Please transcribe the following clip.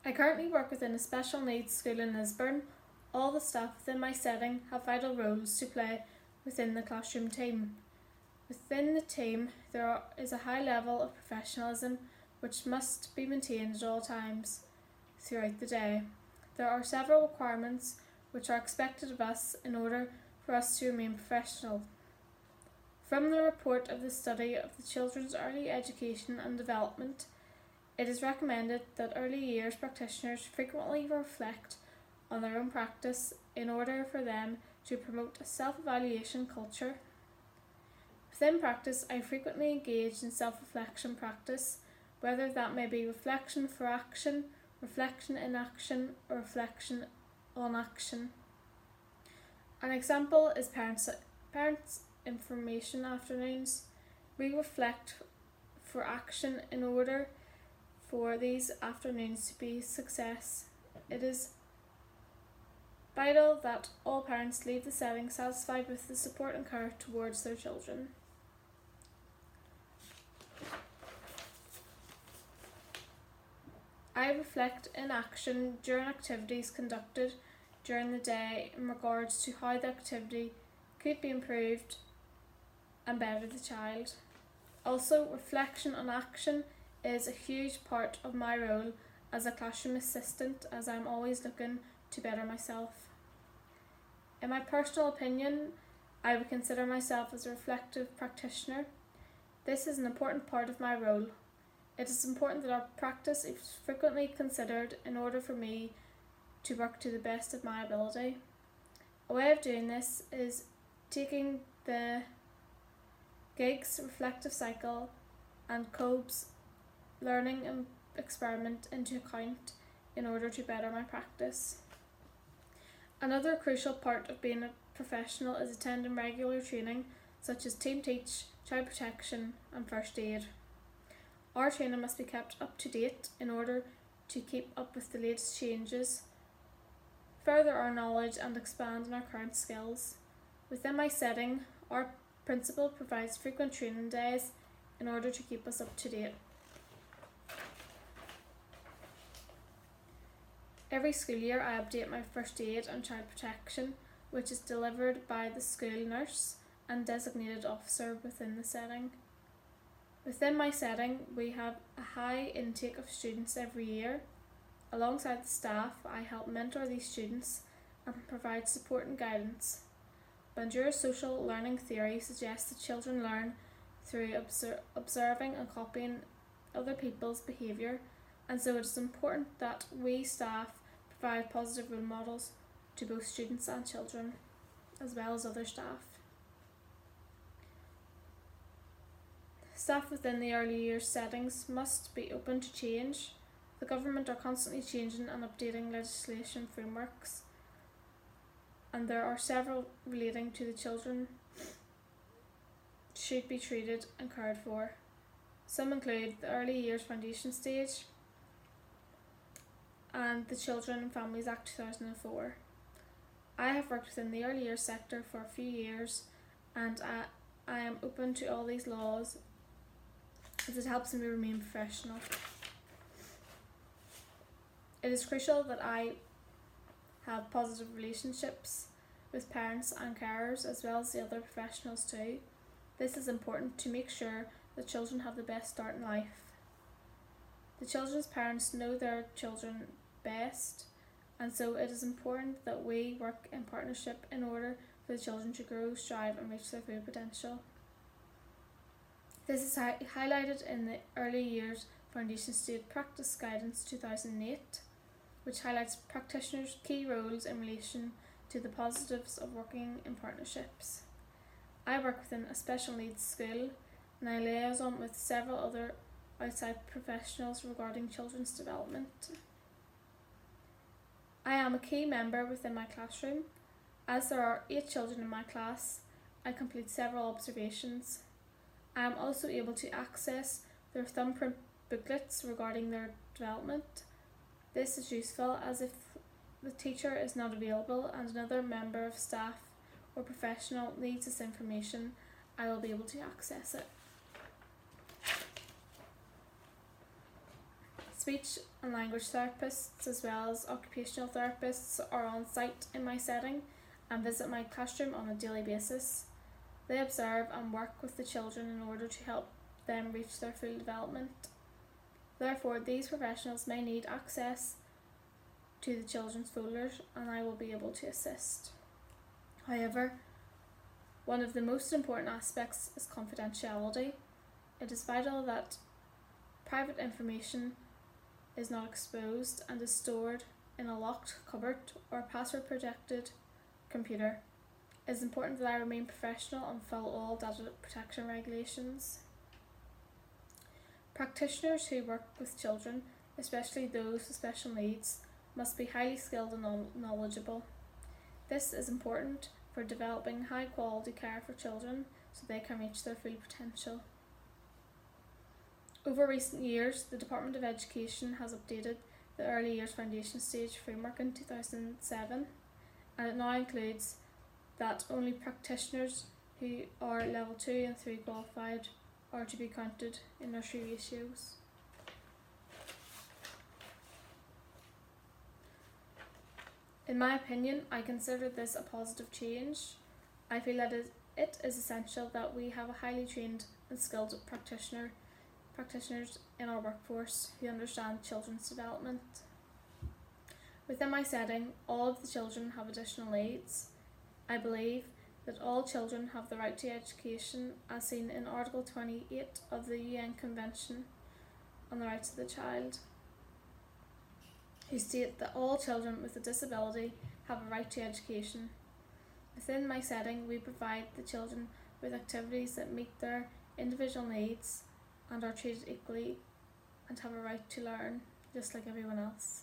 I currently work within a special needs school in Lisburn. All the staff within my setting have vital roles to play within the classroom team. Within the team, there is a high level of professionalism which must be maintained at all times throughout the day. There are several requirements which are expected of us in order for us to remain professional. From the report of the study of the children's early education and development, it is recommended that early years practitioners frequently reflect on their own practice in order for them to promote a self-evaluation culture. Within practice, I frequently engage in self-reflection practice, whether that may be reflection for action, reflection in action, or reflection on action. An example is parents' information afternoons. We reflect for action in order for these afternoons to be a success. It is vital that all parents leave the setting satisfied with the support and care towards their children. I reflect in action during activities conducted during the day in regards to how the activity could be improved and better the child. Also, reflection on action is a huge part of my role as a classroom assistant, as I'm always looking to better myself. In my personal opinion, I would consider myself as a reflective practitioner. This is an important part of my role. It is important that our practice is frequently considered in order for me to work to the best of my ability. A way of doing this is taking the GIGS reflective cycle and COBE's learning and experiment into account in order to better my practice. Another crucial part of being a professional is attending regular training such as Team Teach, Child Protection and First Aid. Our training must be kept up to date in order to keep up with the latest changes, further our knowledge and expand on our current skills. Within my setting, our principal provides frequent training days in order to keep us up to date. Every school year I update my First Aid and Child Protection, which is delivered by the school nurse and designated officer within the setting. Within my setting, we have a high intake of students every year. Alongside the staff, I help mentor these students and provide support and guidance. Bandura's social learning theory suggests that children learn through observing and copying other people's behaviour, and so it is important that we staff provide positive role models to both students and children, as well as other staff. Staff within the early years settings must be open to change. The government are constantly changing and updating legislation frameworks, and there are several relating to the children should be treated and cared for. Some include the Early Years Foundation Stage and the Children and Families Act 2004. I have worked within the early years sector for a few years, and I am open to all these laws as it helps me remain professional. It is crucial that I have positive relationships with parents and carers as well as the other professionals too. This is important to make sure that children have the best start in life. The children's parents know their children best, and so it is important that we work in partnership in order for the children to grow, strive and reach their full potential. This is highlighted in the Early Years Foundation State Practice Guidance 2008, which highlights practitioners' key roles in relation to the positives of working in partnerships. I work within a special needs school, and I liaison with several other outside professionals regarding children's development. I am a key member within my classroom. As there are 8 children in my class, I complete several observations. I am also able to access their thumbprint booklets regarding their development. This is useful as if the teacher is not available and another member of staff or professional needs this information, I will be able to access it. Speech and language therapists as well as occupational therapists are on site in my setting and visit my classroom on a daily basis. They observe and work with the children in order to help them reach their full development. Therefore, these professionals may need access to the children's folders and I will be able to assist. However, one of the most important aspects is confidentiality. It is vital that private information is not exposed and is stored in a locked cupboard or password protected computer. It is important that I remain professional and follow all data protection regulations. Practitioners who work with children, especially those with special needs, must be highly skilled and knowledgeable. This is important for developing high quality care for children so they can reach their full potential. Over recent years, the Department of Education has updated the Early Years Foundation Stage Framework in 2007, and it now includes that only practitioners who are level 2 and 3 qualified are to be counted in nursery ratios. In my opinion, I consider this a positive change. I feel that it is essential that we have a highly trained and skilled practitioners in our workforce who understand children's development. Within my setting, all of the children have additional needs. I believe that all children have the right to education as seen in Article 28 of the UN Convention on the Rights of the Child, who state that all children with a disability have a right to education. Within my setting, we provide the children with activities that meet their individual needs and are treated equally and have a right to learn just like everyone else.